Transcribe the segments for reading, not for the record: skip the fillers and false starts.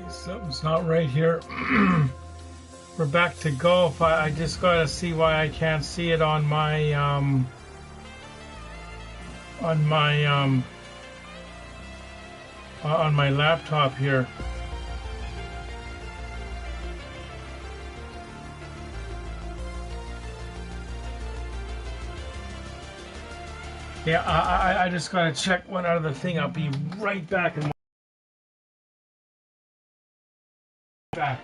Something's not right here. We're back to golf. I just gotta see why I can't see it on my on my laptop here. Yeah, I just gotta check one out of the thing. I'll be right back. And back.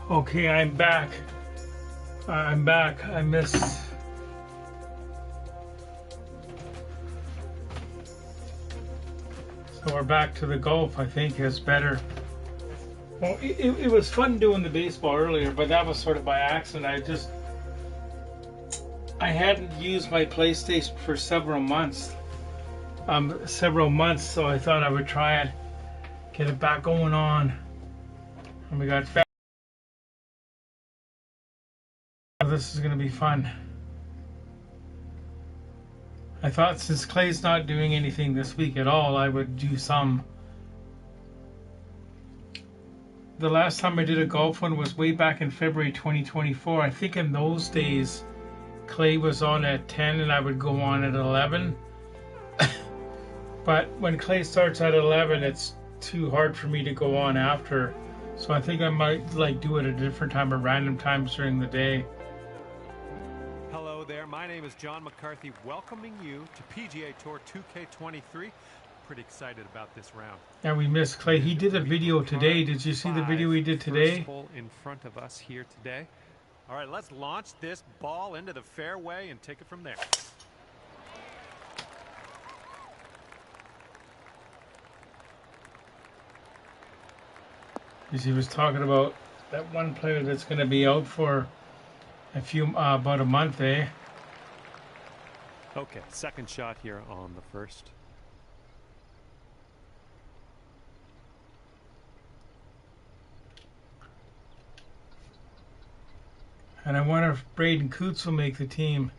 Okay, I'm back. I'm back. I missed. So we're back to the golf. I think is better. Well, it was fun doing the baseball earlier, but that was sort of by accident. I hadn't used my PlayStation for several months. So I thought I would try it, get it back going on, and we got. This is going to be fun. I thought since Clay's not doing anything this week at all, I would do some. The last time I did a golf one was way back in February 2024. I think in those days, Clay was on at 10 and I would go on at 11. But when Clay starts at 11, it's too hard for me to go on after. So I think I might do it at a different time or random times during the day. Hello there, my name is John McCarthy, welcoming you to PGA Tour 2K23. Pretty excited about this round. Yeah, we missed Clay. He did a video today. Did you see the video he did today? First hole in front of us here today. All right, let's launch this ball into the fairway and take it from there. Because he was talking about that one player that's going to be out for about a month, eh? Okay, second shot here on the first. And I wonder if Braden Coots will make the team.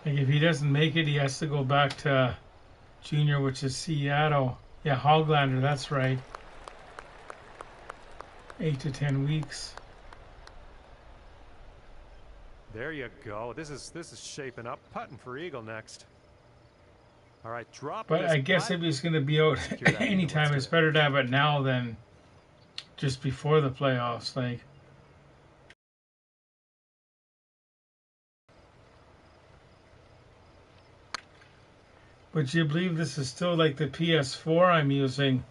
Like if he doesn't make it, he has to go back to junior, which is Seattle. Yeah, Hoglander, that's right. 8 to 10 weeks. There you go. This is shaping up. Putting for eagle next. All right, drop. But I guess if he's going to be out anytime, it's better to have it now than just before the playoffs. Like. But you believe this is still like the PS4 I'm using?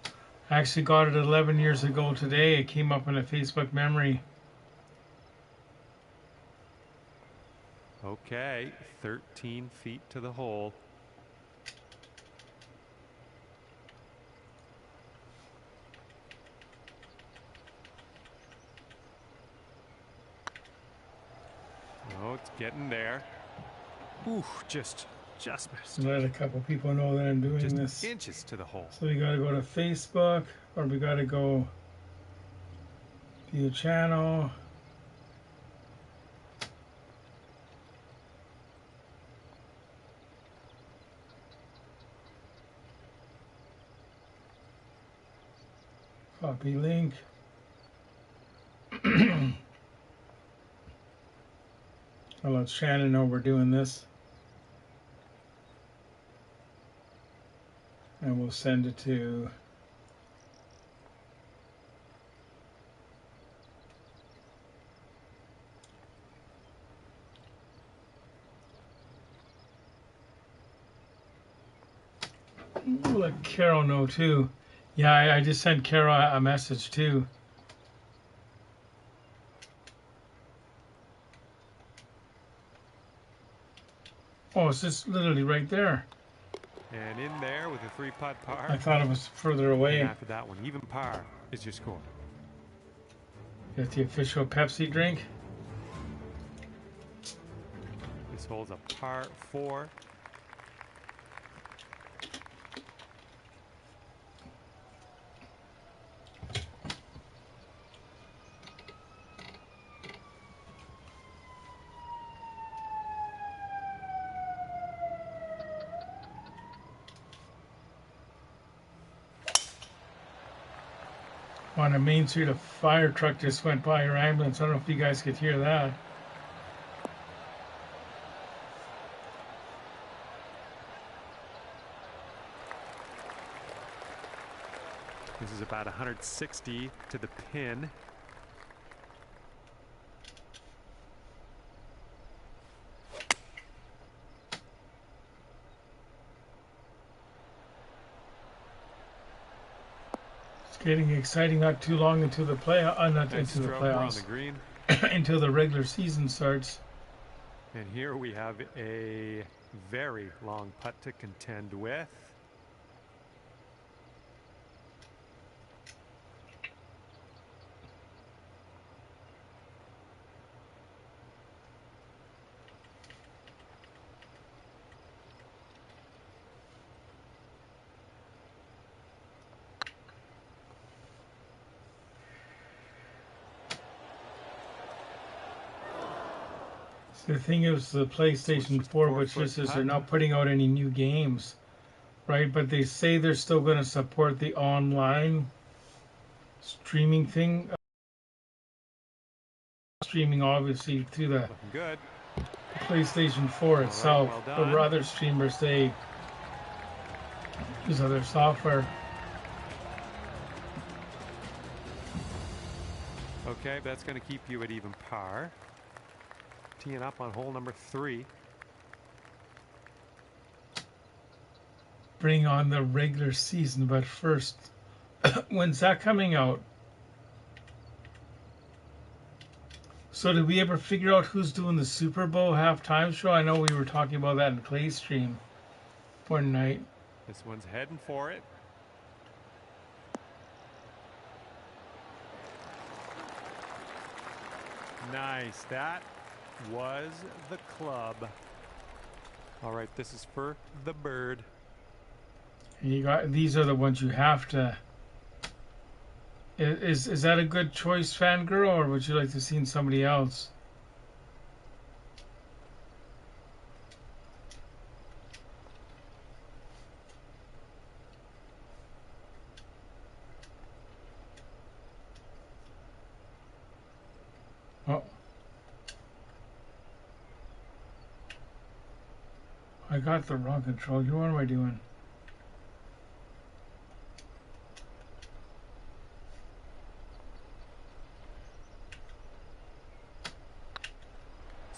I actually got it 11 years ago today. It came up in a Facebook memory. Okay, 13 feet to the hole. Oh, it's getting there. Ooh, just missed. Let a couple people know that I'm doing just this. Inches to the hole. So we got to go to Facebook, or we got to go view channel. Copy link. I'll let Shannon know we're doing this. And we'll send it to we'll let Carol know too. Yeah, I just sent Carol a message too. Oh, it's just literally right there. And in there with a 3-putt par. I thought it was further away. And after that one, even par is your score. Get the official Pepsi drink. This hole's a par 4. On the main street, a fire truck just went by, or ambulance. I don't know if you guys could hear that. This is about 160 to the pin. Getting exciting not too long into the not Nice into the playoffs, on the green. until the regular season starts. And here we have a very long putt to contend with. The thing is, the PlayStation 4, which just is they're not putting out any new games, right? But they say they're still going to support the online streaming thing. Streaming, obviously, through the good. PlayStation 4 itself. Right, well but other streamers, they use other software. Okay, that's going to keep you at even par. Teeing up on hole number 3. Bring on the regular season, but first, when's that coming out? So did we ever figure out who's doing the Super Bowl halftime show? I know we were talking about that in Clay's stream one night. This one's heading for it. Nice. That was the club. All right, this is for the bird. And you got these are the ones you have to. Is that a good choice, Fangirl, or would you like to see somebody else? Oh. I got the wrong controller. What am I doing?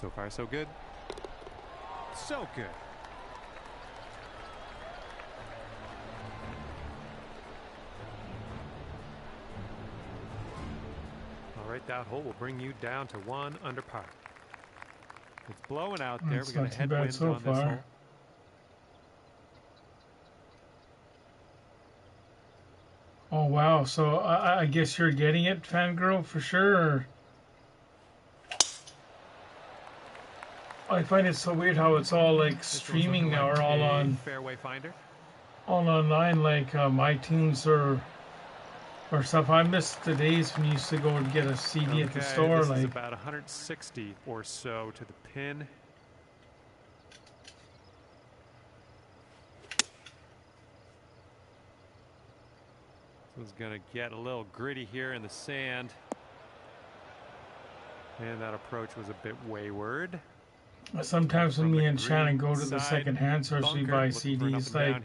So far, so good. So good. All right, that hole will bring you down to 1 under par. It's blowing out there. It's we got not a too headwind bad so on this far. hole. Oh wow! So I guess you're getting it, Fangirl, for sure. Or... I find it so weird how it's all like streaming now, or all on Fairway Finder, all online, like iTunes or stuff. I miss the days when you used to go and get a CD at the store. This like is about 160 or so to the pin. This one's gonna get a little gritty here in the sand. And that approach was a bit wayward. Sometimes when me and Shannon go to the second-hand store, we buy CDs. Like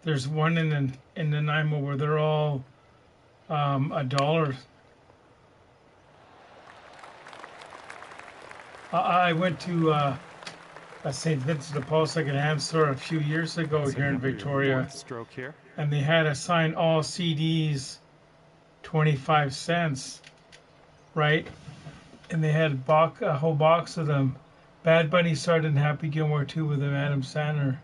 There's one in Nanaimo where they're all $1. I went to a St. Vincent de Paul secondhand store a few years ago here in Victoria, stroke here. and they had a sign all CDs 25 cents, right? And they had a whole box of them. Bad Bunny started in Happy Gilmore 2 with them, Adam Sandler.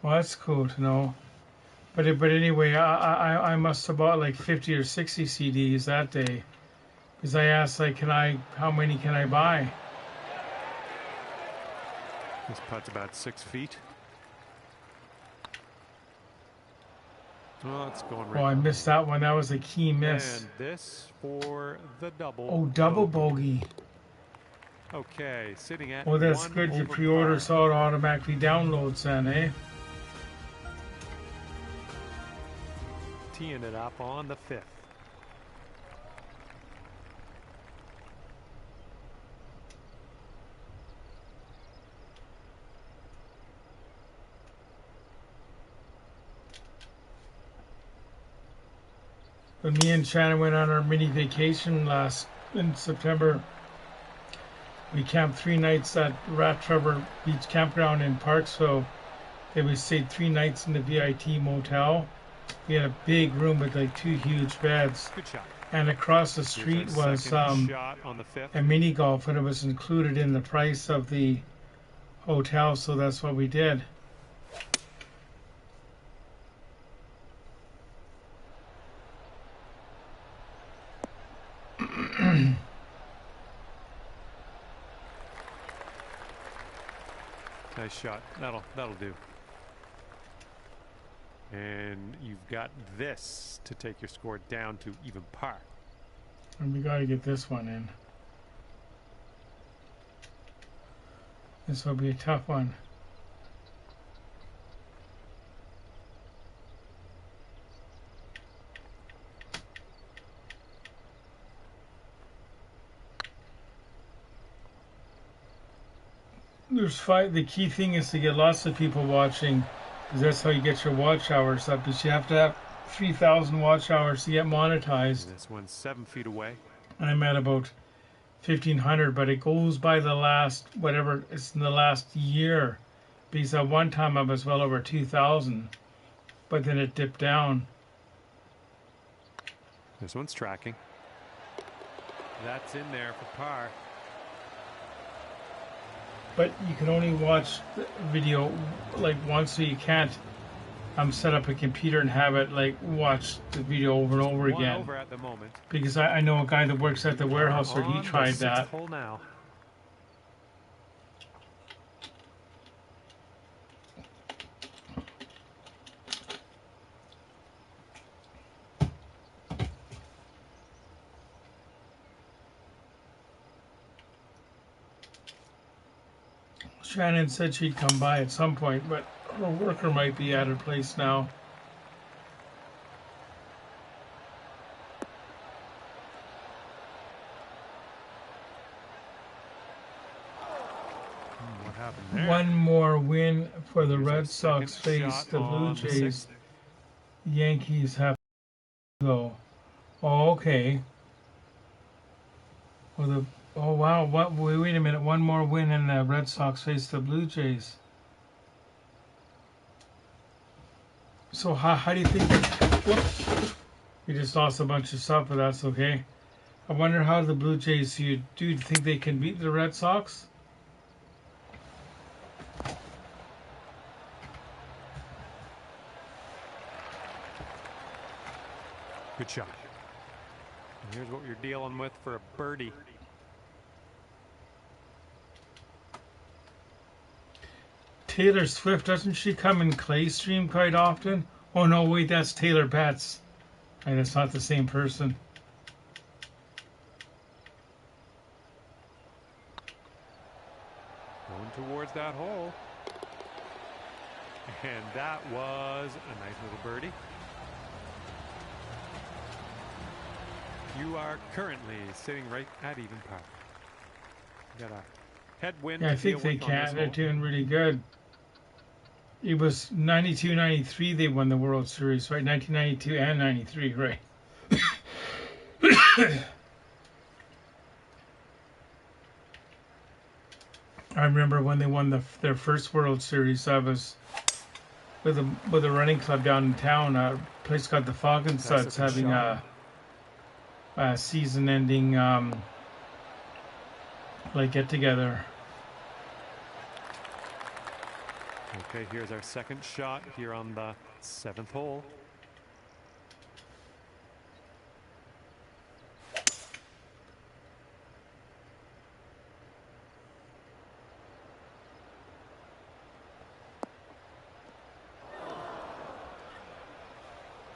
Well, that's cool to know. But anyway, I must have bought like 50 or 60 CDs that day, because I asked like, how many can I buy? This putt's about 6 feet. Oh, it's going right. Oh, I missed that one. That was a key miss. And this for the double. Oh, double bogey. Okay, sitting at. Well, that's good. You pre-order, so it automatically downloads then, eh? Teeing it up on the 5th. When me and Shannon went on our mini vacation in September, we camped 3 nights at Rat Trevor Beach Campground in Parksville. Then we stayed 3 nights in the VIT motel. We had a big room with like 2 huge beds. Good shot. And across the street was a mini golf, and it was included in the price of the hotel, so that's what we did. Nice shot. That'll do. And you've got this to take your score down to even par. And we got to get this one in. This will be a tough one. The key thing is to get lots of people watching, because that's how you get your watch hours up. Is you have to have 3,000 watch hours to get monetized. This one's 7 feet away. I'm at about 1,500, but it goes by the last, whatever, it's in the last year. Because at one time I was well over 2,000, but then it dipped down. This one's tracking. That's in there for par. But you can only watch the video like once, so you can't set up a computer and have it like watch the video over and over again. Over at the moment. Because I know a guy that works at the warehouse where he tried that. Hole now. Shannon said she'd come by at some point, but her worker might be at her place now. What happened there? One more win for the Red Sox face the Blue Jays. Yankees have to go. Oh, okay. Well, oh wow! Wait a minute! One more win and the Red Sox face the Blue Jays. So how do you think? Whoop, we just lost a bunch of stuff, but that's okay. I wonder how the Blue Jays. Do you think they can beat the Red Sox? Good shot. And here's what you're dealing with for a birdie. Taylor Swift, doesn't she come in Clay Stream quite often? Oh no, wait, that's Taylor Betts. And it's not the same person. Going towards that hole. And that was a nice little birdie. You are currently sitting right at even par. You got a headwind. Yeah, I think they can. They're doing really good. It was 92, 93 they won the World Series, right? 1992 and 93, right? I remember when they won their first World Series. I was with a running club down in town, a place called the Falcon Suds, having a season-ending like get-together. Okay, here's our second shot here on the 7th hole.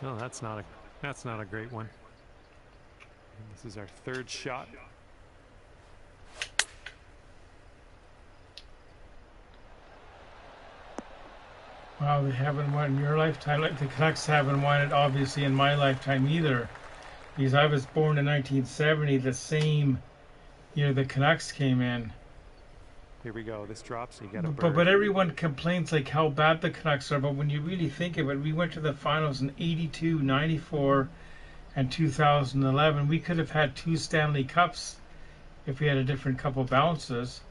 No, that's not a great one. And this is our third shot. Wow, they haven't won in your lifetime. Like the Canucks haven't won it, obviously, in my lifetime either. Because I was born in 1970, the same year the Canucks came in. Here we go. This drops. You got a but everyone complains like how bad the Canucks are. But when you really think of it, we went to the finals in 82, 94, and 2011. We could have had 2 Stanley Cups if we had a different couple bounces.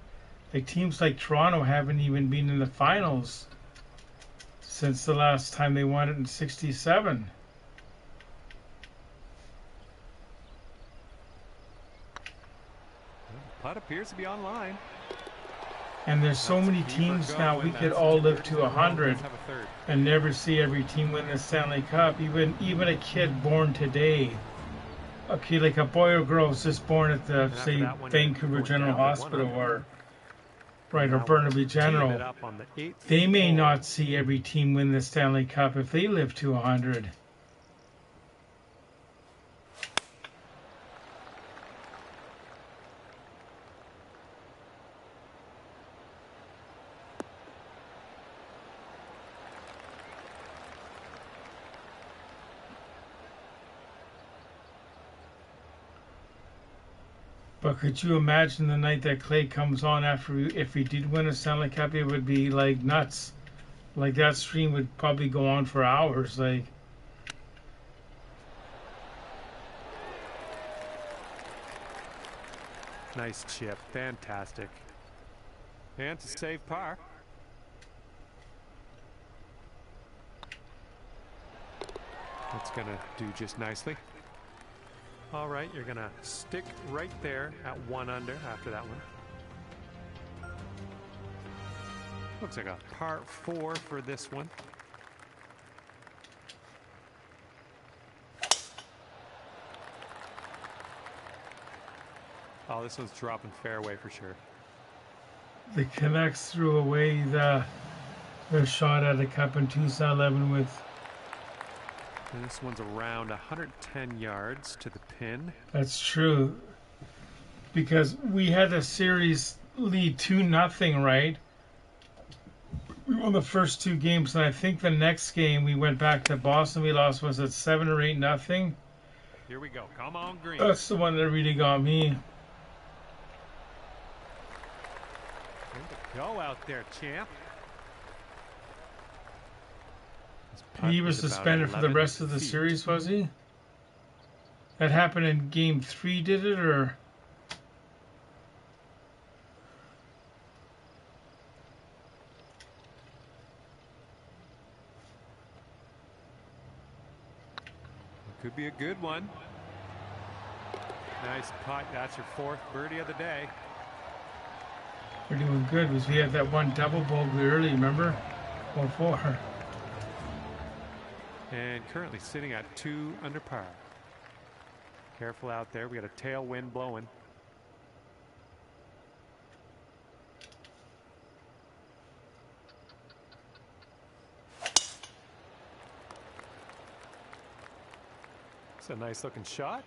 Like teams like Toronto haven't even been in the finals since the last time they won it in 67. The putt appears to be online. And there's so many teams now, we could all live to 100 and never see every team win the Stanley Cup. Even a kid born today, a kid like a boy or girl was just born at the, say, Vancouver General Hospital or Burnaby General, they may not see every team win the Stanley Cup if they live to 100. But could you imagine the night that Clay comes on if he did win a Stanley Cup? It would be like nuts. Like that stream would probably go on for hours. Like, nice chip, fantastic, and to save par. That's gonna do just nicely. All right, you're gonna stick right there at 1 under after that one. Looks like a par 4 for this one. Oh, this one's dropping fairway for sure. The Canucks threw away their shot at a cup in 2011 with. And this one's around 110 yards to the pin. That's true. Because we had a series lead 2-0, right? We won the first 2 games, and I think the next game we went back to Boston. We lost, was it 7 or 8-0? Here we go. Come on, Green. That's the one that really got me. Go out there, champ. He was suspended for the rest of the series, was he? That happened in Game 3, did it, or? Could be a good one. Nice putt. That's your 4th birdie of the day. We're doing good because we had that one double bogey early, remember? 4-4. And currently sitting at 2 under par. Careful out there. We got a tailwind blowing. It's a nice looking shot.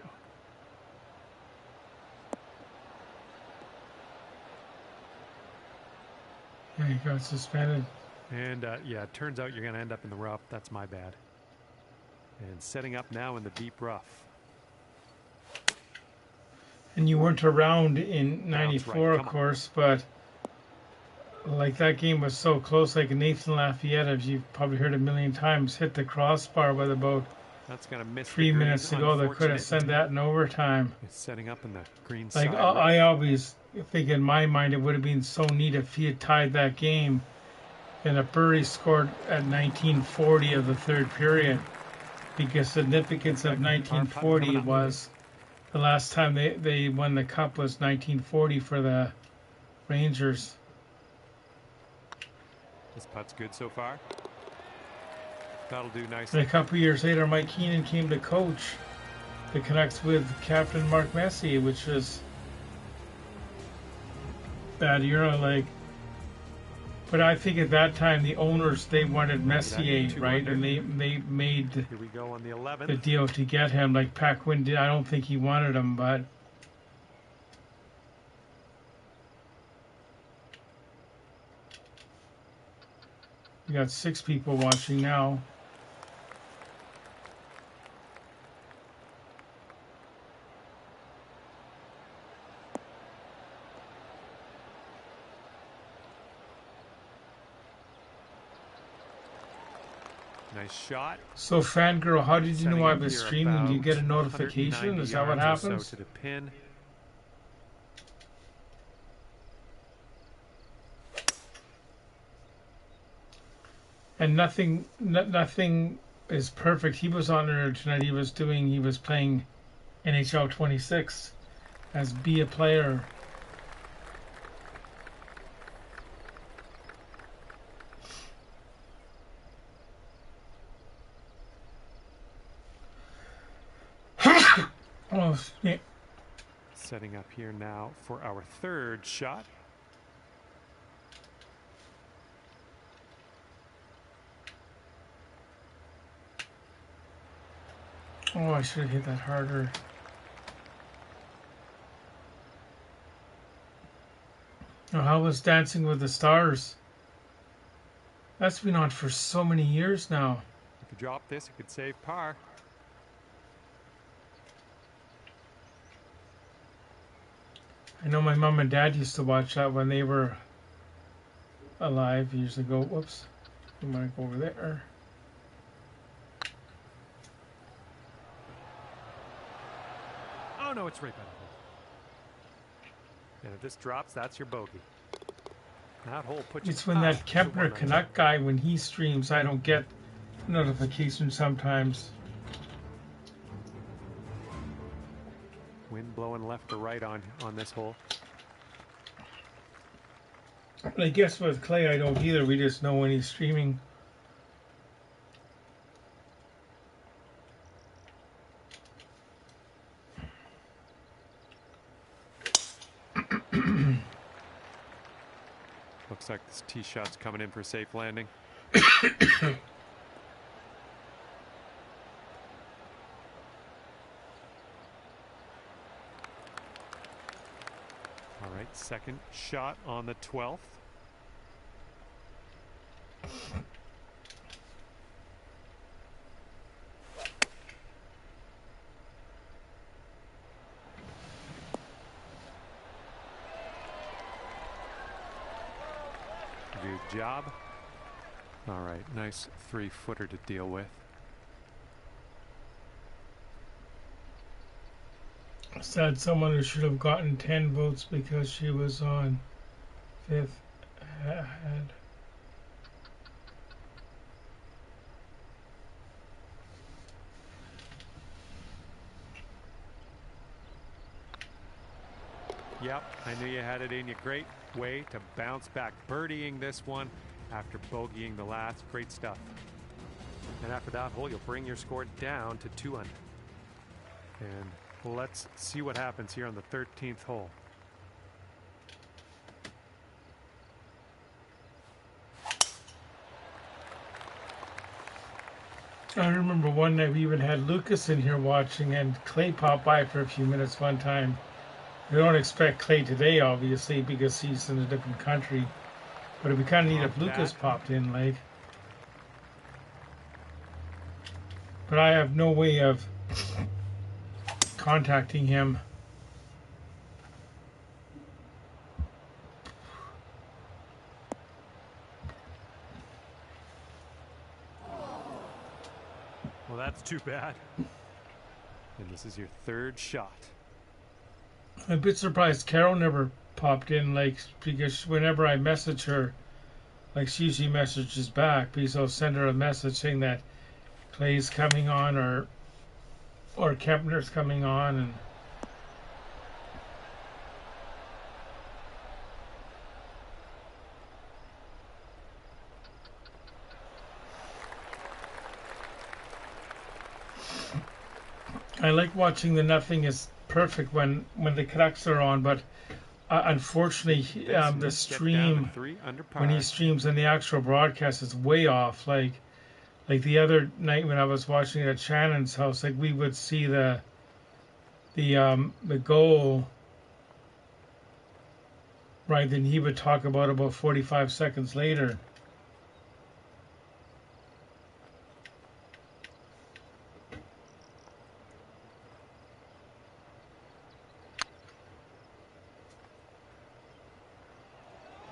Yeah, he got suspended. And yeah, it turns out you're going to end up in the rough. That's my bad. And setting up now in the deep rough. And you weren't around in '94, of course, but like that game was so close. Like Nathan Lafayette, as you've probably heard a million times, hit the crossbar with about That's going to miss 3 the green. minutes to go. They could have sent that in overtime. It's setting up in the green Like side. I always think in my mind it would have been so neat if he had tied that game, and if Burry scored at 1940 of the third period, because significance of 1940 was the last time they won the cup was 1940 for the Rangers. This putt's good so far. That'll do nicely. And a couple years later, Mike Keenan came to coach the Canucks with Captain Mark Messier, which was bad, like. But I think at that time the owners, they wanted Messier, right, and they made Here we go on the 11th. the deal to get him. Like Paquin did, I don't think he wanted him, but. We got 6 people watching now. Nice shot. So, Fangirl, how did you know I was Setting up streaming? Do you get a here notification? Is that what yards or happens? So to the pin. And nothing is perfect. He was on there tonight. He was playing NHL 26 as Be a Player. Oh, yeah. Setting up here now for our third shot. Oh, I should have hit that harder. Oh, how was Dancing with the Stars? That's been on for so many years now. If you drop this, it could save par. I know my mom and dad used to watch that when they were alive. Years ago. Whoops. I'm going to go over there. Oh, no, it's right by the hole. And if this drops, that's your bogey. That hole puts you. It's when that Kempner Canuck guy, when he streams, I don't get notifications sometimes. Wind blowing left to right on this hole. I guess with Clay, I don't either. We just know when he's streaming. Looks like this tee shot's coming in for a safe landing. All right, second shot on the 12th. Good job. All right, nice 3-footer to deal with. Said someone who should have gotten 10 votes because she was on 5th ahead. Yep, I knew you had it in you. Great way to bounce back. Birdieing this one after bogeying the last. Great stuff. And after that hole, you'll bring your score down to 2 under. And let's see what happens here on the 13th hole. I remember one night we even had Lucas in here watching, and Clay popped by for a few minutes one time. We don't expect Clay today, obviously, because he's in a different country. But it'd be kind of neat if Lucas popped in, like. But I have no way of contacting him. that's too bad. And this is your third shot. I'm a bit surprised Carol never popped in, like, because whenever I message her, like, she usually messages back, because I'll send her a message saying that Clay's coming on or Kepner's coming on, and I like watching the Nothing is Perfect when the Canucks are on, but unfortunately, the stream, when he streams and the actual broadcast is way off. Like the other night when I was watching it at Shannon's house, like we would see the goal, right? Then he would talk about 45 seconds later.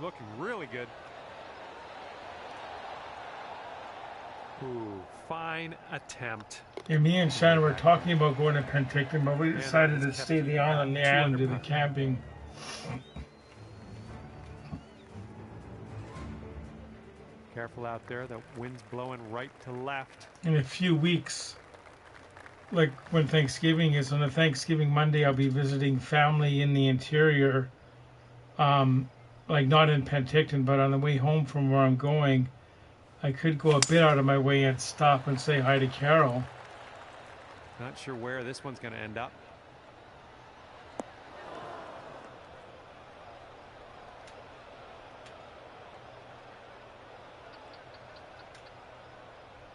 Looking really good. Ooh, fine attempt. Yeah, me and Shannon were talking about going to Penticton, but we decided to stay the island and do the camping. Careful out there, the wind's blowing right to left. In a few weeks, like when Thanksgiving is, on a Thanksgiving Monday, I'll be visiting family in the interior. Like not in Penticton, but on the way home from where I'm going, I could go a bit out of my way and stop and say hi to Carol. Not sure where this one's going to end up.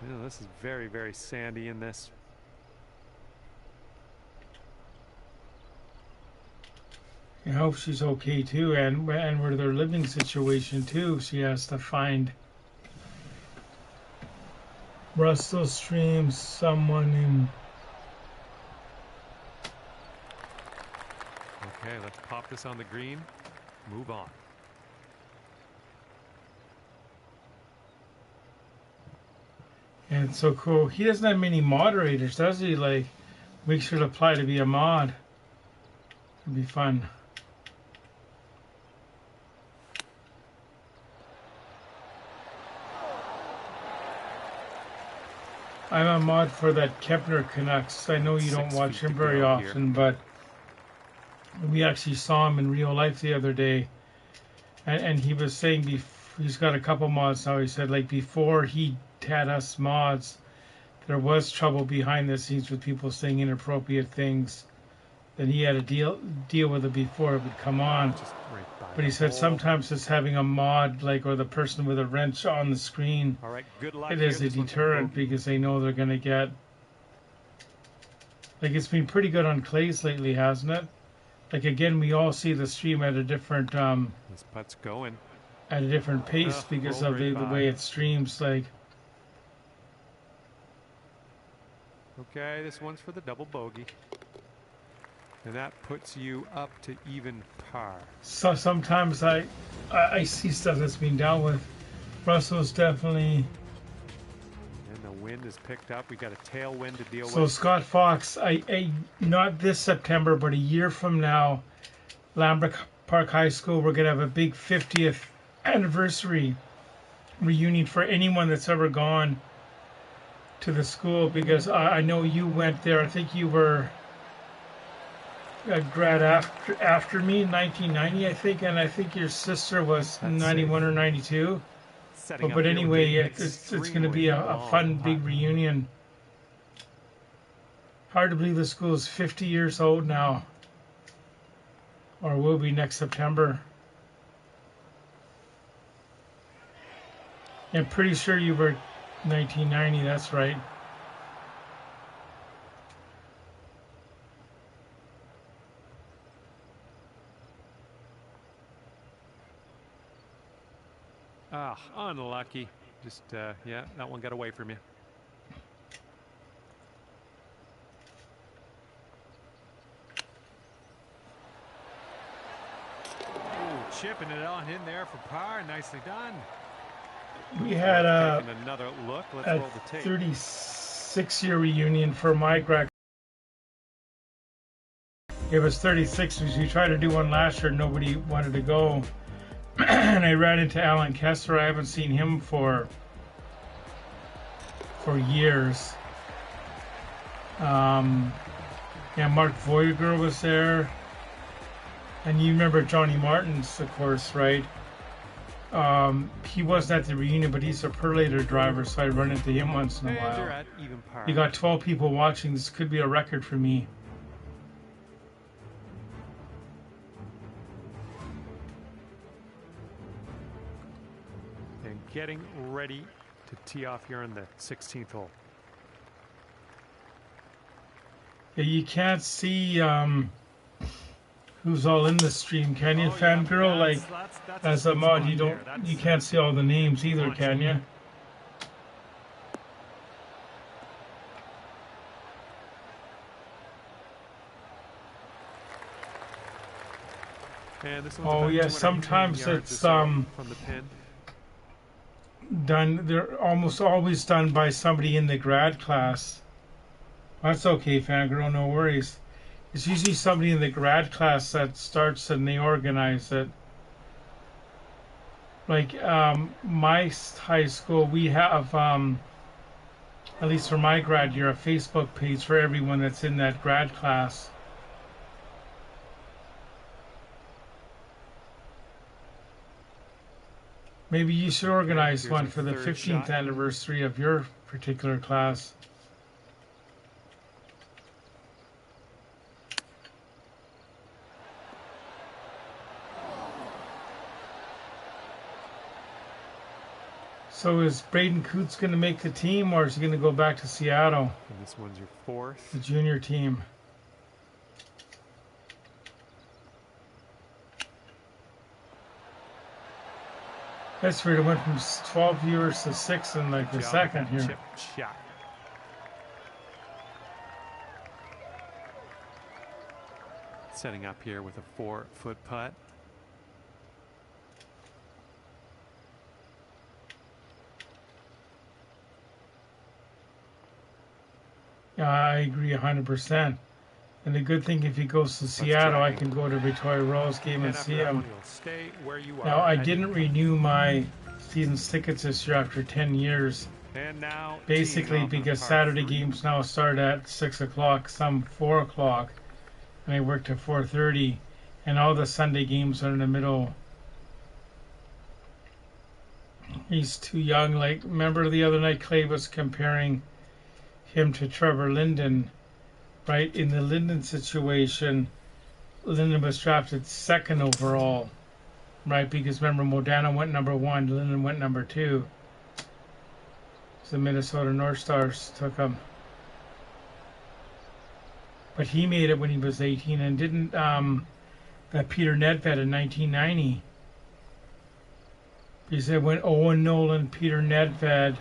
You know, this is very, very sandy in this. I hope she's okay too, and with her living situation too, she has to find Russell streams someone in. Okay, let's pop this on the green. Move on. And it's so cool. He doesn't have many moderators, does he? Like, we should apply to be a mod. It'd be fun. I'm a mod for that Kepner Canucks. I know you don't watch him very often, but we actually saw him in real life the other day. And he was saying he's got a couple mods now. He said, like, before he had us mods, there was trouble behind the scenes with people saying inappropriate things. Then he had to deal with it before it would come on. But he said sometimes just having a mod, like, or the person with a wrench on the screen, all right, good luck. It is a deterrent because they know they're going to get. Like, it's been pretty good on Clays lately, hasn't it? Like, again, we all see the stream at a different this putt's going at a different pace because of the way it streams. Like, okay, this one's for the double bogey. And that puts you up to even par. So sometimes I see stuff that's been dealt with. Russell's definitely. And the wind is picked up. We got a tailwind to deal with. So Scott Fox, I not this September, but a year from now, Lambert Park High School, we're gonna have a big 50th anniversary reunion for anyone that's ever gone to the school, because I know you went there. I think you were a grad after me in 1990, I think, and I think your sister was 91 or 92. But anyway, it's going to be a fun big reunion. Hard to believe the school is 50 years old now, or will be next September. I'm pretty sure you were 1990. That's right. Ah, unlucky. Just, yeah, that one got away from you. Ooh, chipping it on in there for par. Nicely done. We had another look. Let's roll the tape. 36 6-year reunion for my grad. It was 36 because we tried to do one last year. Nobody wanted to go. And I ran into Alan Kessler. I haven't seen him for years. Yeah, Mark Voyager was there. And you remember Johnny Martins, of course, right? He wasn't at the reunion, but he's a perlator driver, so I run into him once in a while. You got 12 people watching. This could be a record for me. And getting ready to tee off here on the 16th hole. Yeah, you can't see who's all in the stream, can you, Fangirl? That's as a mod, you can't see all the names either, can you? Oh yeah, sometimes it's from the pin. Done. They're almost always done by somebody in the grad class. That's okay, Fangirl, no worries. It's usually somebody in the grad class that starts and they organize it. Like my high school, we have, at least for my grad year, a Facebook page for everyone that's in that grad class. Maybe you should organize one for the 15th anniversary of your particular class. So is Braden Coots going to make the team, or is he going to go back to Seattle? And this one's your fourth. The junior team. That's weird. It went from 12 viewers to 6 in like the second here. Chip shot. Setting up here with a 4-foot putt. Yeah, I agree 100%. And the good thing, if he goes to Seattle, I can go to Victoria Royals game and see him. Now, I didn't renew my season tickets this year after 10 years. Basically, because Saturday games now start at 6 o'clock, some 4 o'clock, and I work to 4:30, and all the Sunday games are in the middle. He's too young. Like, remember the other night, Clay was comparing him to Trevor Linden, right? In the Linden situation, Linden was drafted 2nd overall, right? Because remember, Modano went number 1, Linden went number 2. So the Minnesota North Stars took him. But he made it when he was 18, and didn't that Peter Nedved in 1990. He said when Owen Nolan, Peter Nedved,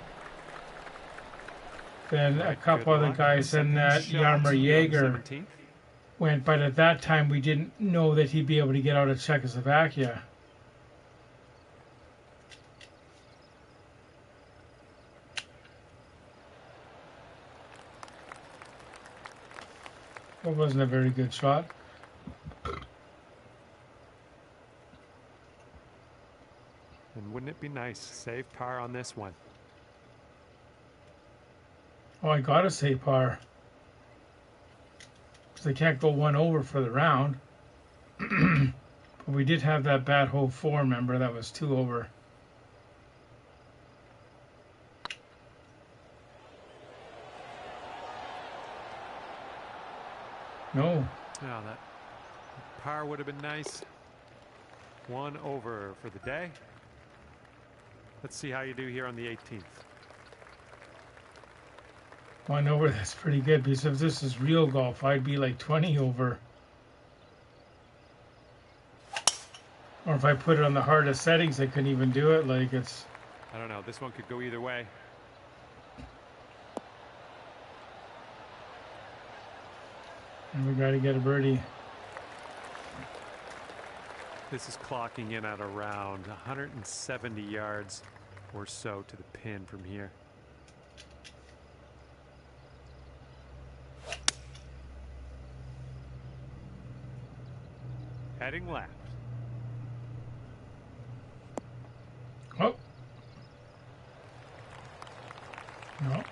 then a couple other guys, and that Jaromir Jagr went. But at that time, we didn't know that he'd be able to get out of Czechoslovakia. That wasn't a very good shot. And wouldn't it be nice to save par on this one? Oh, I gotta say par. Because they can't go 1 over for the round. But we did have that bad hole 4, remember? That was 2 over. No. Yeah, that par would have been nice. 1 over for the day. Let's see how you do here on the 18th. 1 over, that's pretty good, because if this is real golf, I'd be like 20 over. Or if I put it on the hardest settings, I couldn't even do it. Like, it's... I don't know. This one could go either way. And we got to get a birdie. This is clocking in at around 170 yards or so to the pin from here. heading left. Oh. No.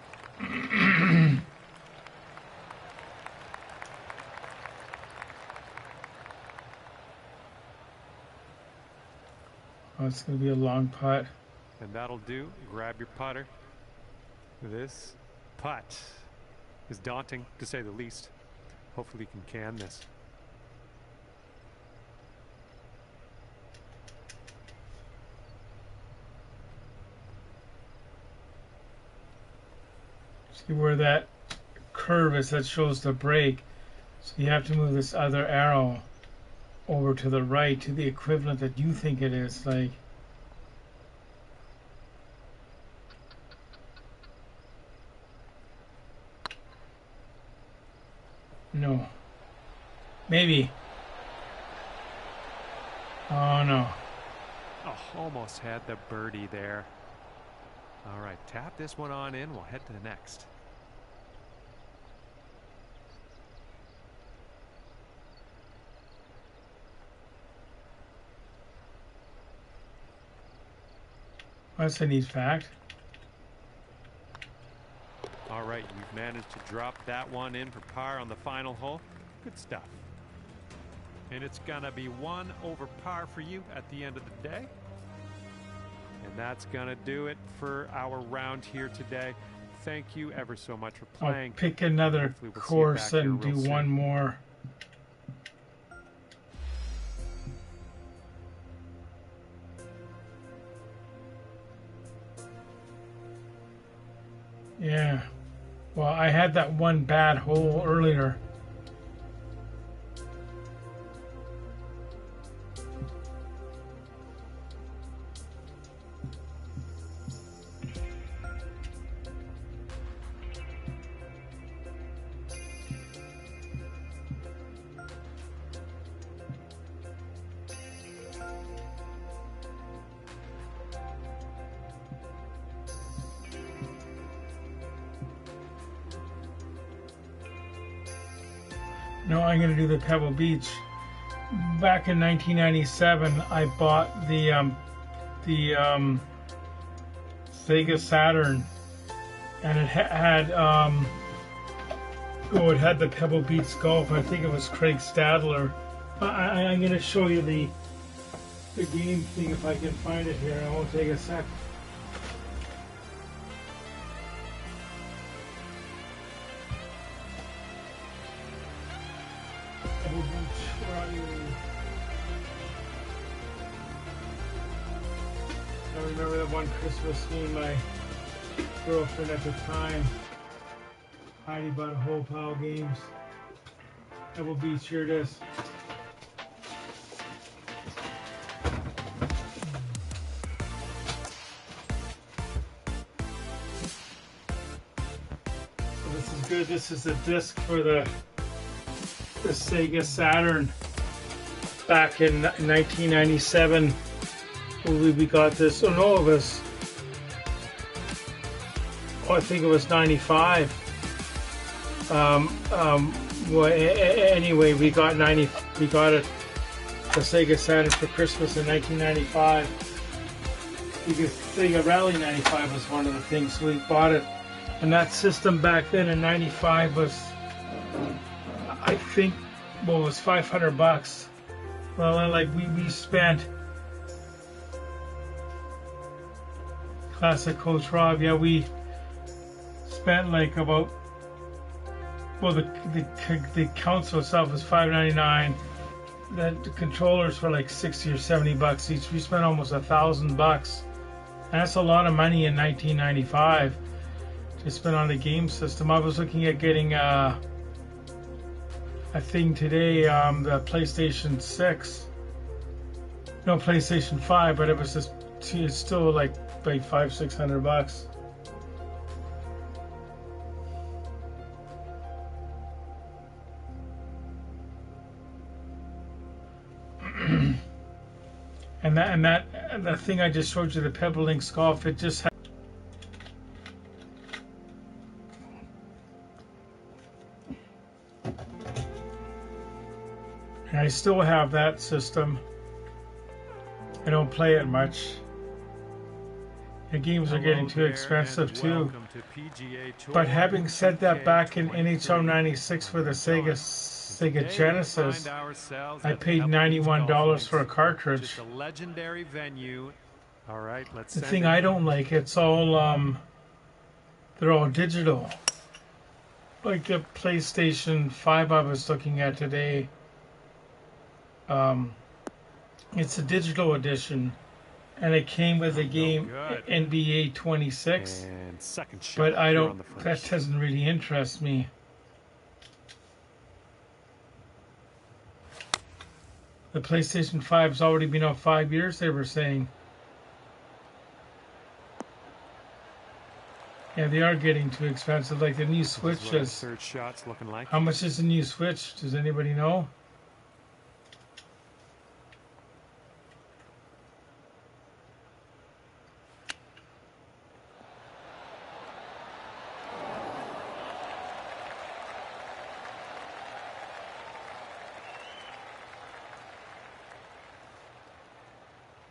Oh, it's going to be a long putt. And that'll do. Grab your putter. This putt is daunting, to say the least. Hopefully you can this. See where that curve is that shows the break. So you have to move this other arrow over to the right to the equivalent that you think it is. Like, no. Maybe. Oh no. Oh, almost had the birdie there. All right, tap this one on in. We'll head to the next. That's a neat fact. All right, you've managed to drop that one in for par on the final hole. Good stuff. And it's gonna be 1 over par for you at the end of the day. And that's gonna do it for our round here today. Thank you ever so much for playing. I'll pick another course and do one more. Yeah. Well, I had that one bad hole earlier. No, I'm going to do the Pebble Beach. Back in 1997, I bought the Sega Saturn, and it had it had the Pebble Beach Golf. I think it was Craig Stadler. I'm going to show you the game thing if I can find it here. It won't take a sec. I remember that one Christmas, me and my girlfriend at the time, Heidi bought a whole pile of games. Pebble Beach, here it is. So this is good. This is the disc for the Sega Saturn. Back in 1997, we got this. Oh no, it was. Oh, I think it was 95. Well, anyway, we got it, the Sega Saturn for Christmas in 1995. Because Sega Rally 95 was one of the things, so we bought it. And that system back then in 95 was, I think, well, it was $500. Well, like we spent. Classic Coach Rob, yeah, we spent like about, well, the console itself was $5.99. The controllers were like $60 or $70 each. We spent almost $1,000. That's a lot of money in 1995 to spend on a game system. I was looking at getting a thing today, the PlayStation 6. No, PlayStation 5, but it was just, it's still like $500-600. and that thing I just showed you, the Pebble Links Golf, it just had And I still have that system. I don't play it much. The games are getting too expensive too. But having said that, back in NHL 96 for the Sega Genesis, I paid $91 for a cartridge. A legendary venue. All right, let's the thing I don't like, it's all they're all digital. Like the PlayStation 5 I was looking at today, it's a digital edition, and it came with the game NBA 26. And second shot, but I don't. That doesn't really interest me. The PlayStation 5's already been out 5 years. They were saying. Yeah, they are getting too expensive. Like the new Switch is. Third shot's looking like. How much is the new Switch? Does anybody know?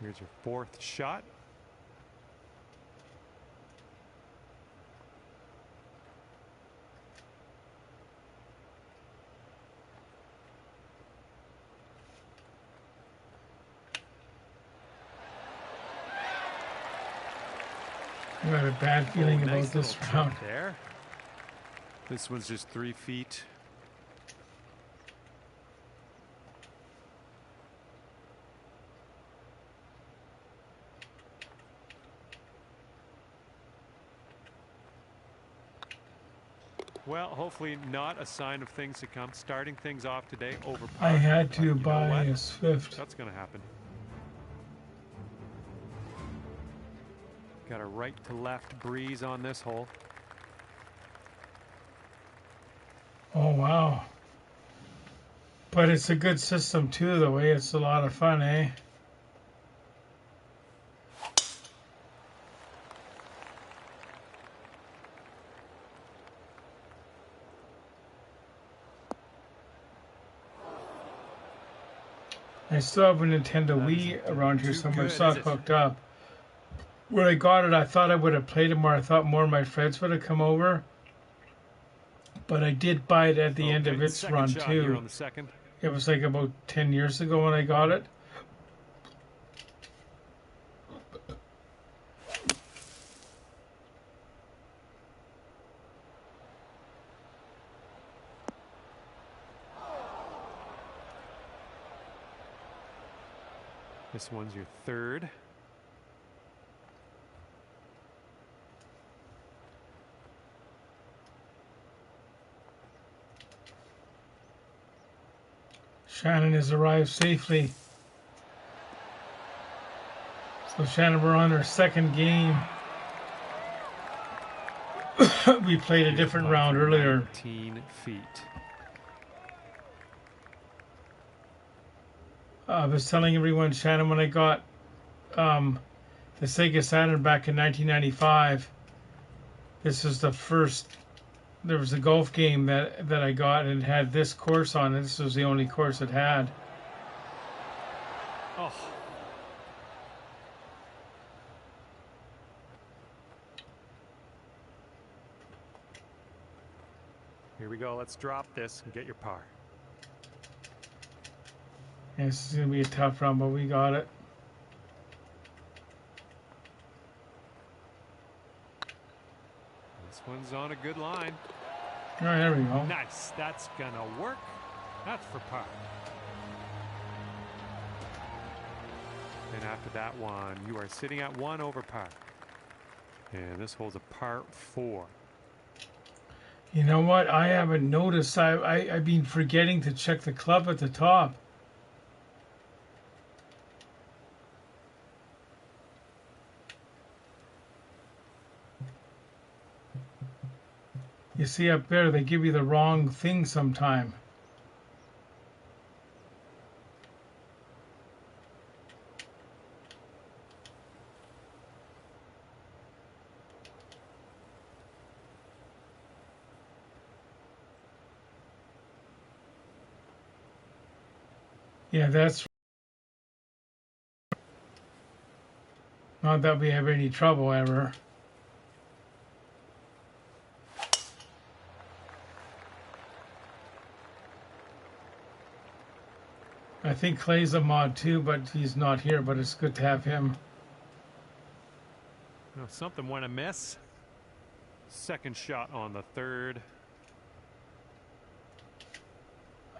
Here's your fourth shot. I got a bad feeling about this round. There. This one's just 3 feet. Well, hopefully not a sign of things to come. Starting things off today over par. I had to buy a Swift. That's going to happen. Got a right to left breeze on this hole. Oh, wow. But it's a good system too, the way it's a lot of fun, eh? I still have a Nintendo Wii around here somewhere, so it's hooked up. When I got it, I thought I would have played it more. I thought more of my friends would have come over. But I did buy it at the end of its run, too. It was like about 10 years ago when I got it. This one's your third. Shannon has arrived safely. So Shannon, we're on our second game. We played a different round earlier. 19 feet. I was telling everyone, Shannon, when I got the Sega Saturn back in 1995, this was the first. There was a golf game that I got and it had this course on it. This was the only course it had. Oh. Here we go. Let's drop this and get your par. Yeah, this is going to be a tough round, but we got it. This one's on a good line. All right, there we go. Nice. That's going to work. That's for par. And after that one, you are sitting at 1 over par. And this hole's a par 4. You know what? I haven't noticed. I've been forgetting to check the club at the top. You see up there, they give you the wrong thing sometime. Yeah, that's not that we have any trouble ever. I think Clay's a mod too, but he's not here, but it's good to have him. Oh, something went amiss. Second shot on the third.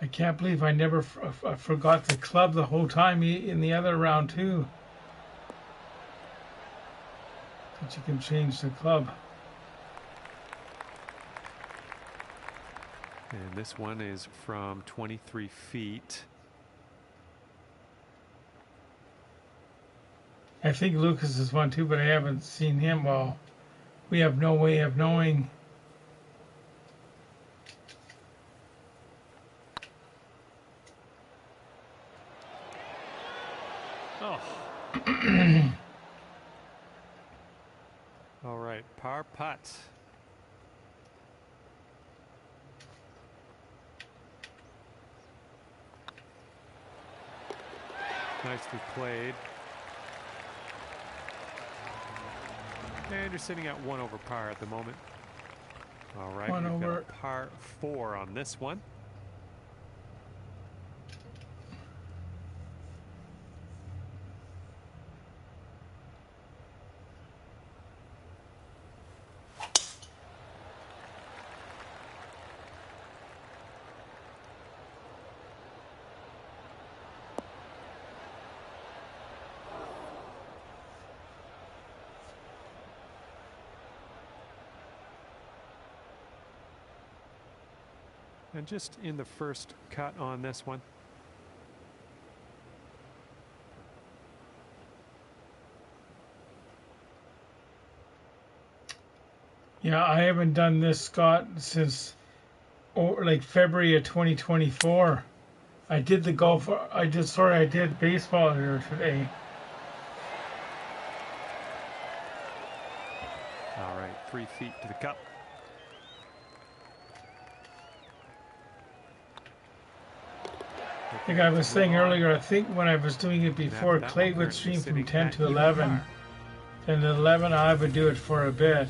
I can't believe I never forgot the club the whole time in the other round too. That you can change the club. And this one is from 23 feet. I think Lucas is one too, but I haven't seen him. Well, we have no way of knowing. Oh. All right, par putt. Nicely played. And you're sitting at 1 over par at the moment. All right, One you've over. got par 4 on this one. And just in the first cut on this one. Yeah, I haven't done this, Scott, since like February of 2024. I did the golf. I did baseball here today. All right, 3 feet to the cup. Like I was saying earlier, I think when I was doing it before, Clay would stream from 10 to 11. And at 11, I would do it for a bit.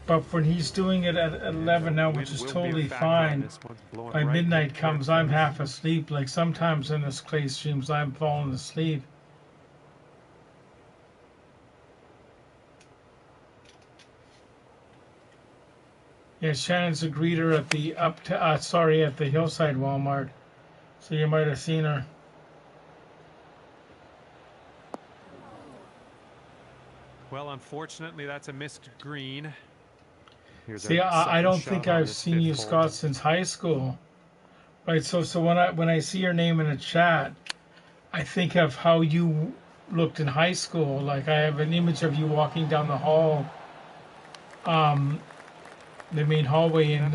But when he's doing it at 11 now, which is totally fine, by midnight comes, I'm half asleep. Like sometimes in his Clay streams, I'm falling asleep. Yeah, Shannon's a greeter at the at the Hillside Walmart. So you might have seen her. Well, unfortunately, that's a missed green. See, I don't think I've seen you, Scott, since high school. Right, so when I see your name in a chat, I think of how you looked in high school. Like I have an image of you walking down the hall, the main hallway in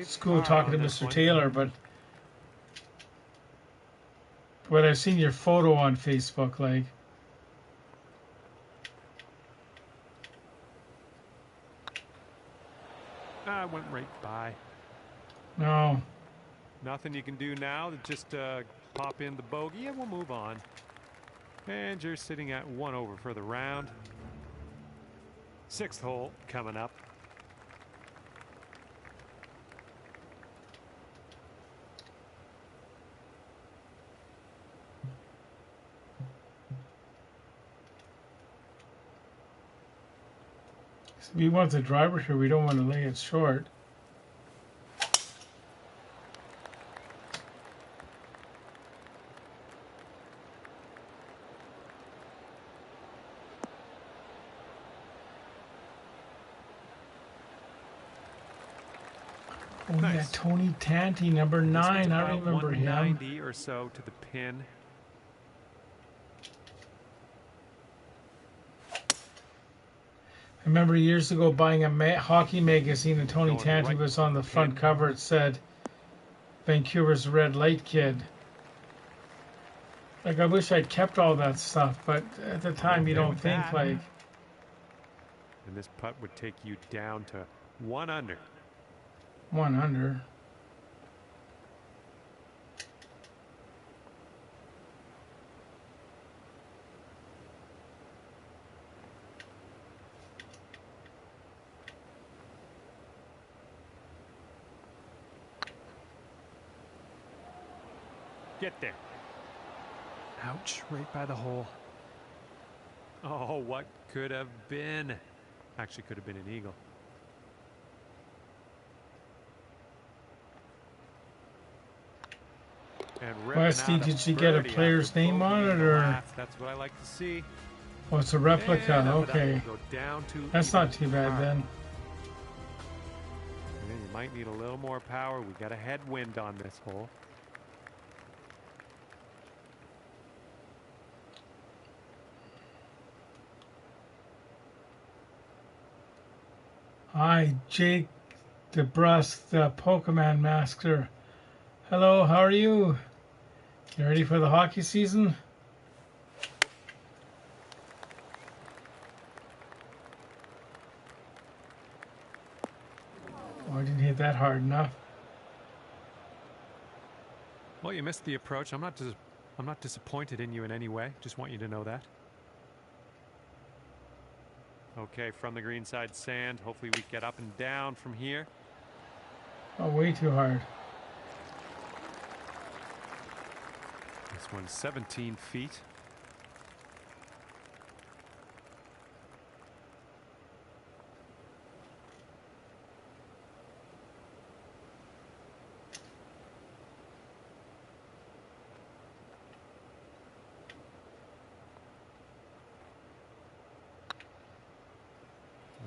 school, talking to Mr. Taylor. But I've seen your photo on Facebook, like. I went right by. No. Nothing you can do now. Just pop in the bogey and we'll move on. And you're sitting at 1 over for the round. 6th hole coming up. So we want the driver here. We don't want to lay it short. Oh, nice. Yeah, Tony Tanti, number 9. I remember him. 190 or so to the pin. I remember years ago buying a hockey magazine, and Tony Tanti was on the front cover. It said, "Vancouver's Red Light Kid." Like, I wish I'd kept all that stuff, but at the time you don't think like. And this putt would take you down to 1 under. 1 under. Get there. Ouch, right by the hole. Oh, what could have been? Actually, could have been an eagle. And Westy, did you get a player's name on it, or? That's what I like to see. Oh, it's a replica. Okay. That's not too bad then. Yeah, you might need a little more power. We got a headwind on this hole. Hi, Jake DeBrusque, the Pokemon Master. Hello, how are you? You ready for the hockey season? Oh, I didn't hit that hard enough. Well, you missed the approach. I'm not disappointed in you in any way. Just want you to know that. Okay, from the green side sand. Hopefully we get up and down from here. Oh, way too hard. This one's 17 feet.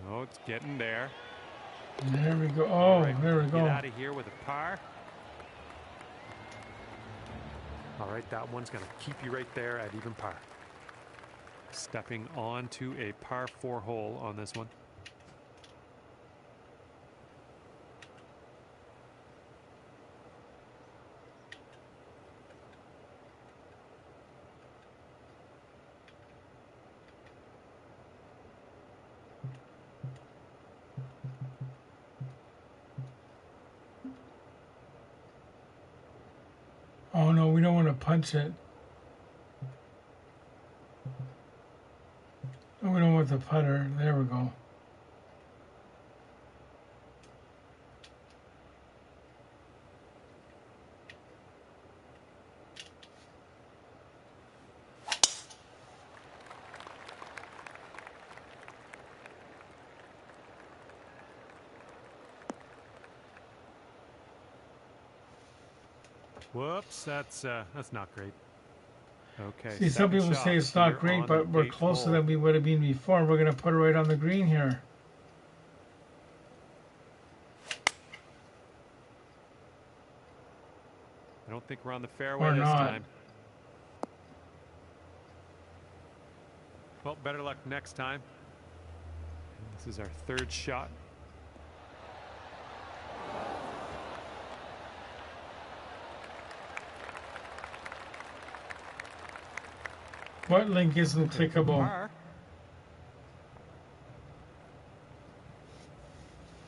Oh, it's getting there. There we go. Oh, right, there we go. Get out of here with a par. All right, that one's going to keep you right there at even par. Stepping onto a par 4 hole on this one. Oh no, we don't want to punch it. Oh, we don't want the putter. There we go. Whoops, that's not great. Okay. See, some people say it's not great, but we're closer than we would have been before. We're going to put it right on the green here. I don't think we're on the fairway this time. Well, better luck next time. This is our third shot. What link isn't clickable?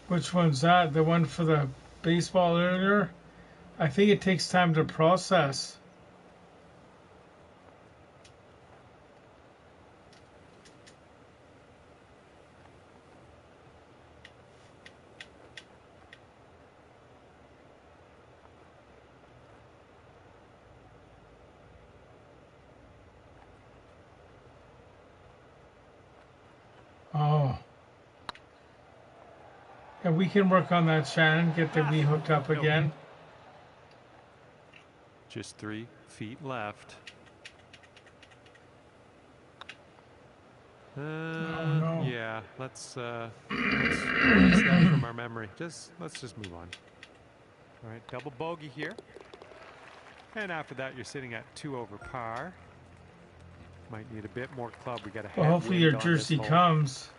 Which one's that? The one for the baseball earlier? I think it takes time to process. Oh. Yeah, we can work on that, Shannon. Get the wheel hooked up again. Just 3 feet left. Oh, no. Yeah, let's erase that from our memory. Let's just move on. All right, double bogey here. And after that, you're sitting at 2 over par. Might need a bit more club. We got a well, hopefully your jersey comes.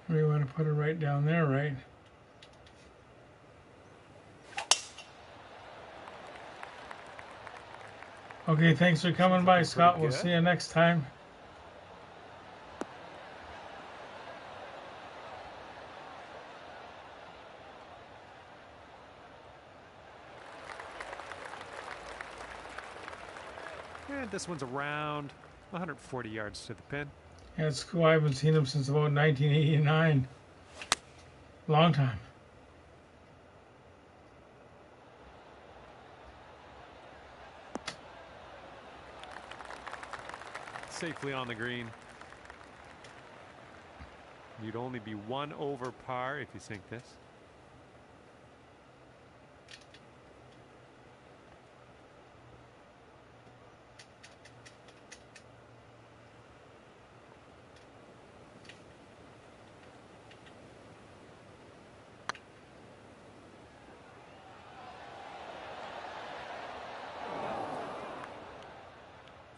We want to put it right down there, right? Okay, thanks for coming by, Scott. We'll see you next time. And this one's around 140 yards to the pin. Yeah, it's cool. I haven't seen him since about 1989. Long time. Safely on the green. You'd only be one over par if you sink this.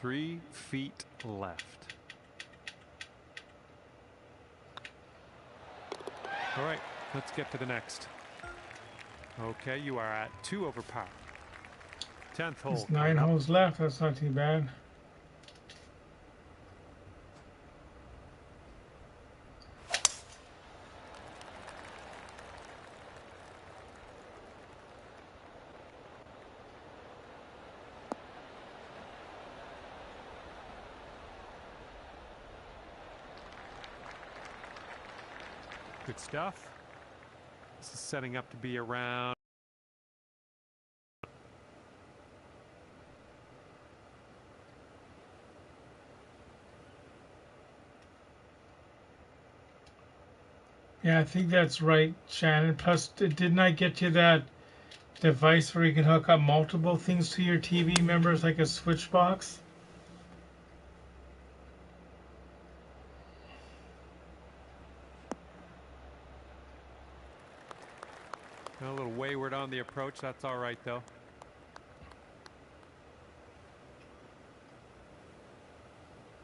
Three feet left. All right, let's get to the next. Okay, you are at 2 over par. 10th hole. There's 9 holes left. That's not too bad. Good stuff. This is setting up to be around. Yeah, I think that's right, Shannon. Plus, didn't I get you that device where you can hook up multiple things to your TV? Remember, it's like a switch box? A little wayward on the approach. That's all right, though.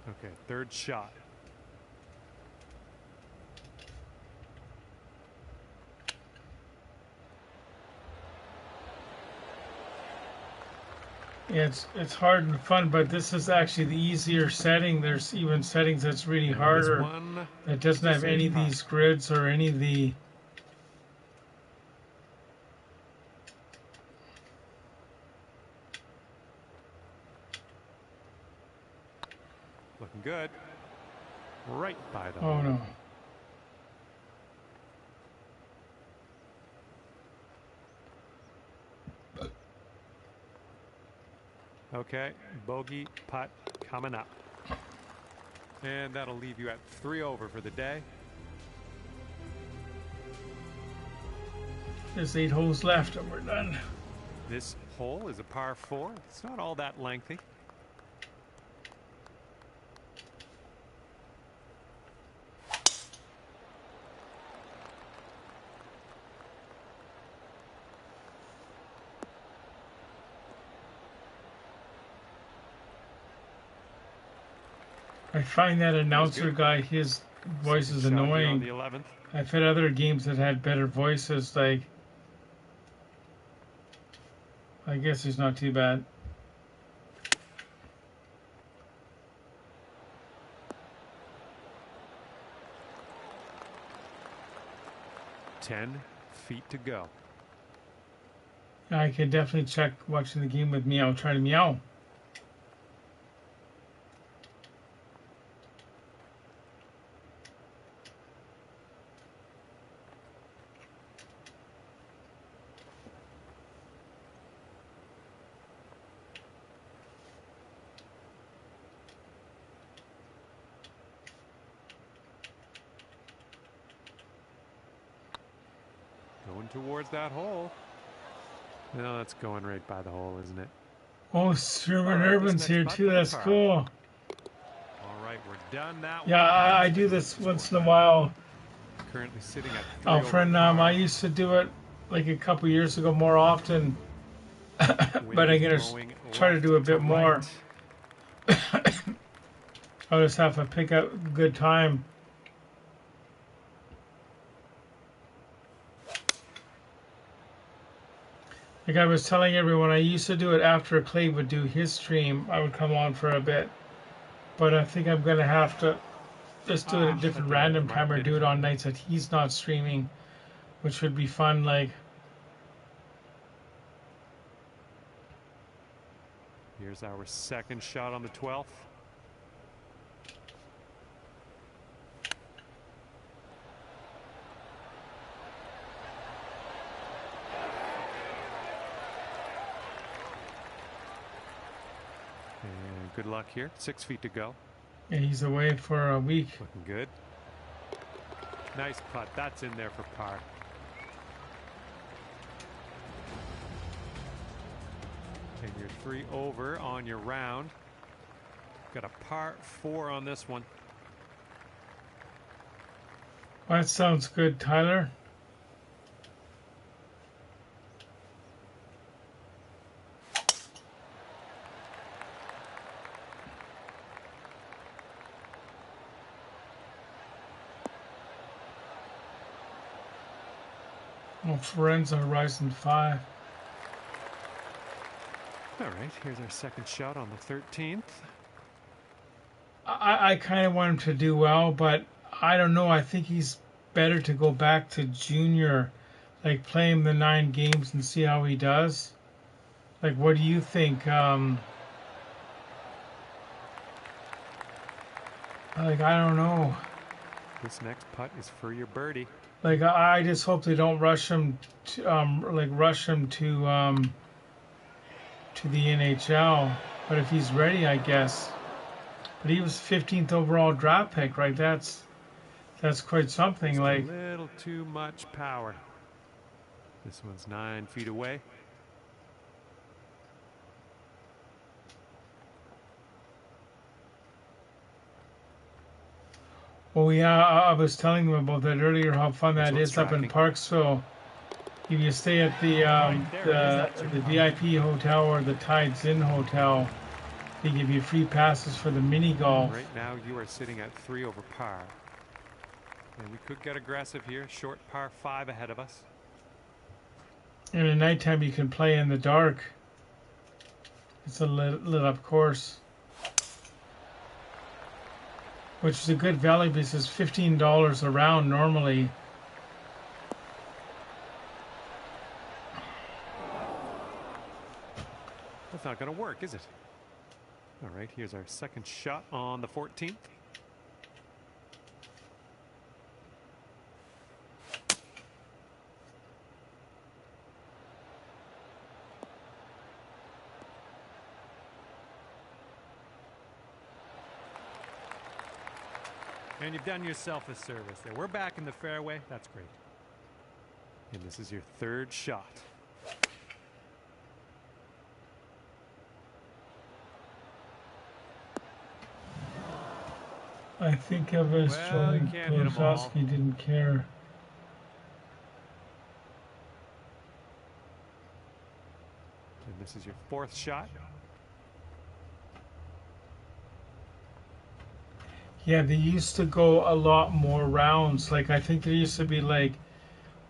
Okay, third shot. Yeah, it's hard and fun, but this is actually the easier setting. There's even settings that's really harder. That doesn't have any of these grids or any of the... Looking good. Right by the Oh, hole. no. Okay, bogey putt coming up. And that'll leave you at 3 over for the day. There's 8 holes left and we're done. This hole is a par 4. It's not all that lengthy. I find that announcer guy, his voice is annoying. I've had other games that had better voices, like... I guess he's not too bad. Ten feet to go. I can definitely check watching the game with Meow. Try to meow. Going towards that hole. No, that's going right by the hole, isn't it? Oh, Sherman Urban's here too. That's cool. All right, we're done now. Yeah, I do this once in a while. Currently sitting at 3 Oh, friend, I used to do it like a couple years ago more often, but I'm gonna try to do a bit more. I'll just have to pick a good time. Like I was telling everyone, I used to do it after Clay would do his stream. I would come on for a bit, but I think I'm gonna have to just do it at a That different didn't random mark time or it. do it on nights that he's not streaming, which would be fun. Like, Here's our second shot on the 12th. And good luck here. 6 feet to go. yeah, he's away for a week. Looking good. Nice putt. That's in there for par. And you're 3 over on your round. Got a par 4 on this one. That sounds good, Tyler. Oh, Forenza Horizon 5. All right, here's our second shot on the 13th. I kind of want him to do well, but I don't know. I think he's better to go back to junior, like play him the 9 games and see how he does. Like, what do you think? Like, I don't know. This next putt is for your birdie. Like, I just hope they don't rush him to, rush him to the NHL. But if he's ready, I guess. But he was 15th overall draft pick, right? That's quite something. Just like a little too much power. This one's 9 feet away. Oh yeah, I was telling them about that earlier. How fun that is up in Parksville. If you stay at the VIP hotel or the Tides Inn hotel, they give you free passes for the mini golf. Right now, you are sitting at 3 over par, and we could get aggressive here. Short par 5 ahead of us. And at nighttime, you can play in the dark. It's a lit up course, which is a good value because it's $15 a round normally. That's not going to work, is it? All right, here's our second shot on the 14th. And you've done yourself a service there. We're back in the fairway. That's great. And this is your third shot. I think of it as Joey Blazowski didn't care. And this is your fourth shot. Yeah, they used to go a lot more rounds. Like, I think there used to be, like,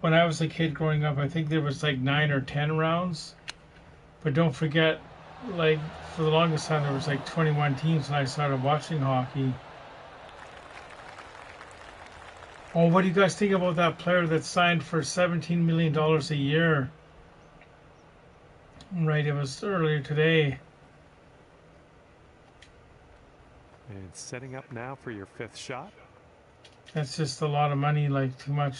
when I was a kid growing up, I think there was like 9 or 10 rounds. But don't forget, like, for the longest time, there was like 21 teams when I started watching hockey. Oh, what do you guys think about that player that signed for $17 million a year? Right, it was earlier today. And setting up now for your fifth shot. That's just a lot of money, like too much.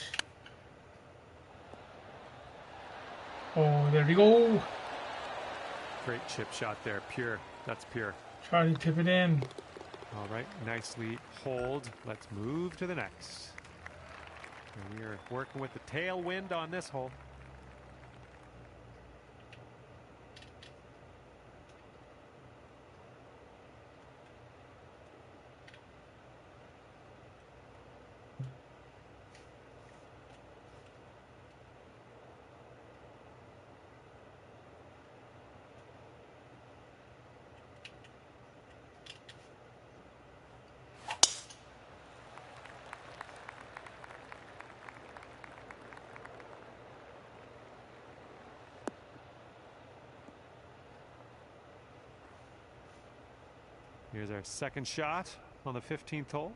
Oh, there we go. Great chip shot there, pure. That's pure. Charlie, tip it in. All right, nicely hold. Let's move to the next. And we are working with the tailwind on this hole. Here's our second shot on the 15th hole.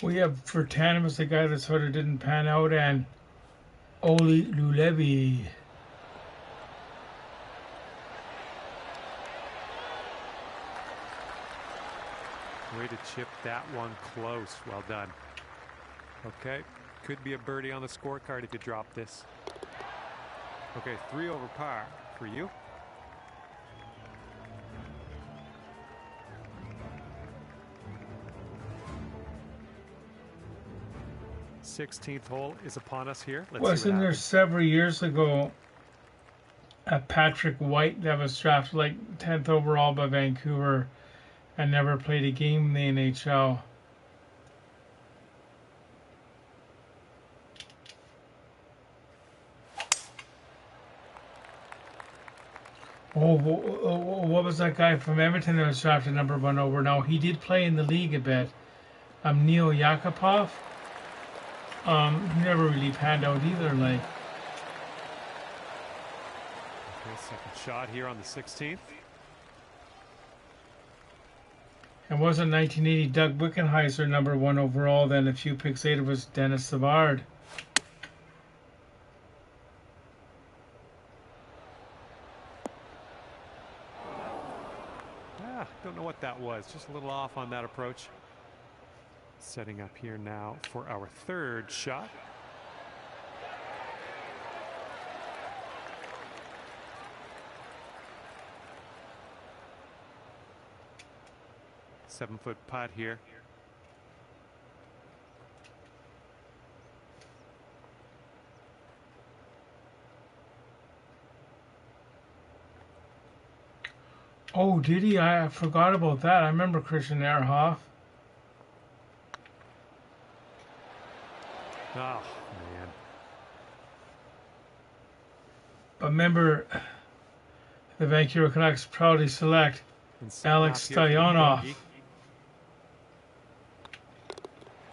We have for Tandem the guy that sort of didn't pan out, and Oli Lulevi. Way to chip that one close. Well done. Okay, could be a birdie on the scorecard if you drop this. Okay, 3 over par for you. Sixteenth hole is upon us here. Let's Wasn't there several years ago a Patrick White that was drafted like 10th overall by Vancouver and never played a game in the NHL? Oh, what was that guy from Edmonton that was drafted #1 over? Now, he did play in the league a bit. Neil Yakupov. He never really panned out either. Like, okay, second shot here on the 16th. And wasn't 1980 Doug Wickenheiser #1 overall? Then a few picks later was Dennis Savard. Don't know what that was. Just a little off on that approach. Setting up here now for our third shot. Seven-foot putt here. Oh, did he? I forgot about that. I remember Christian Ehrhoff. Oh, man. But remember, the Vancouver Canucks proudly select Alex Stoyanov.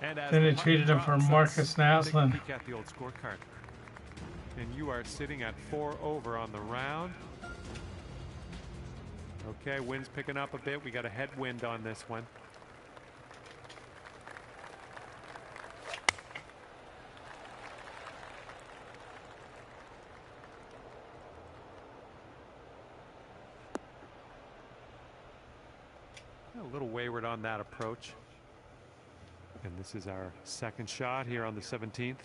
Then they traded him for Marcus Naslund. Peek at the old scorecard. And you are sitting at 4 over on the round. Okay, wind's picking up a bit. We got a headwind on this one. A little wayward on that approach. And this is our second shot here on the 17th.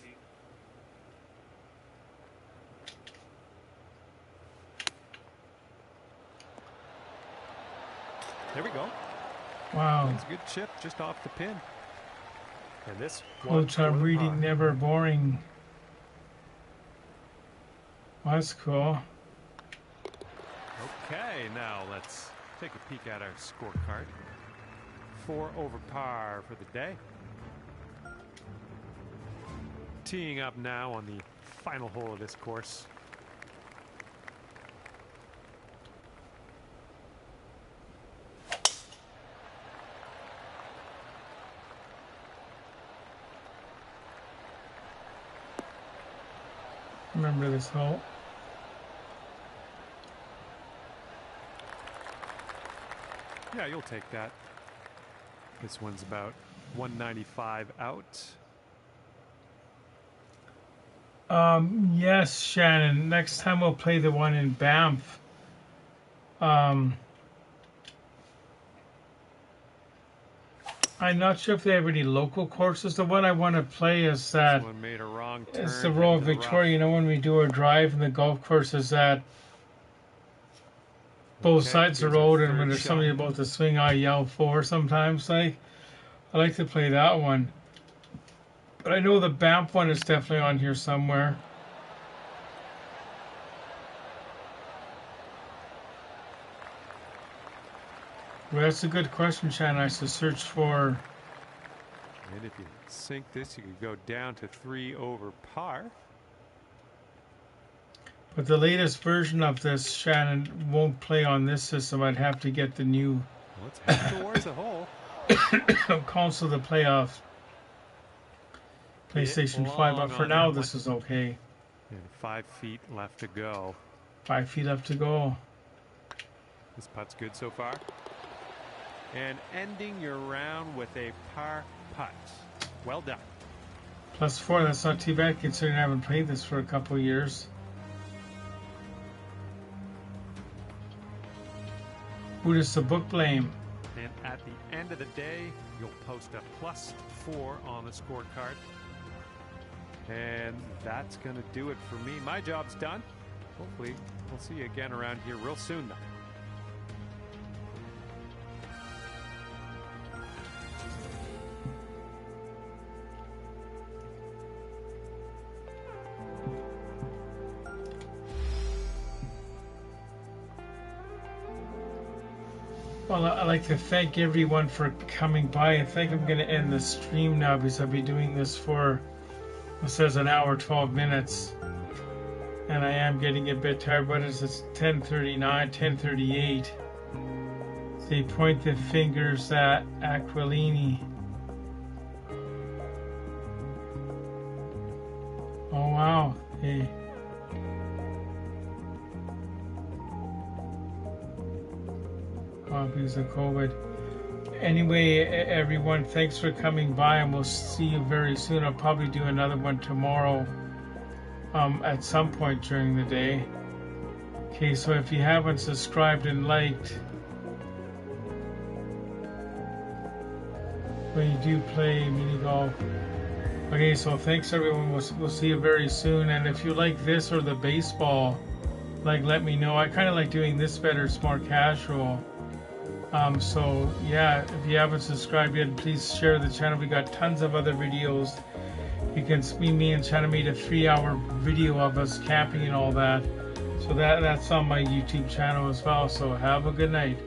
There we go. Wow. That's a good chip just off the pin. And this Coach, I'm reading Never Boring. Well, that's cool. Okay, now let's take a peek at our scorecard. 4 over par for the day. Teeing up now on the final hole of this course. Remember this hole. Yeah, you'll take that. This one's about 195 out. Yes, Shannon. Next time we'll play the one in Banff. I'm not sure if they have any local courses. The one I want to play is that. One made a wrong turn. It's the Royal Victoria. You know, when we do our drive in the golf course, is that both sides of the road, and when there's somebody about to swing, I yell for sometimes. Like, I like to play that one. But I know the Banff one is definitely on here somewhere. Well, that's a good question, Shannon. I should search for. And if you sink this, you could go down to 3 over par. But the latest version of this, Shannon, won't play on this system. I'd have to get the new. Let's head towards the hole. Console of the playoff. PlayStation 5, but for now this is okay. And 5 feet left to go. 5 feet left to go. This putt's good so far. And ending your round with a par putt. Well done. +4, that's not too bad considering I haven't played this for a couple of years. Who does the book blame? And at the end of the day, you'll post a +4 on the scorecard. And that's going to do it for me. My job's done. Hopefully, we'll see you again around here real soon, though. Well, I'd like to thank everyone for coming by. I think I'm going to end the stream now because I'll be doing this for, it says an hour, 12 minutes. And I am getting a bit tired. What is this? 10:39, 10:38. They point the fingers at Aquilini. Oh, wow. Hey. Because of COVID. Anyway, everyone, thanks for coming by, and we'll see you very soon. I'll probably do another one tomorrow at some point during the day. Okay, so if you haven't subscribed and liked, well, you do play mini golf. Okay, so thanks everyone. We'll see you very soon. And if you like this or the baseball, let me know. I kind of like doing this better. It's more casual. So yeah, if you haven't subscribed yet, please share the channel. We got tons of other videos. You can see me and China made a 3-hour video of us camping and all that. So that's on my YouTube channel as well. So have a good night.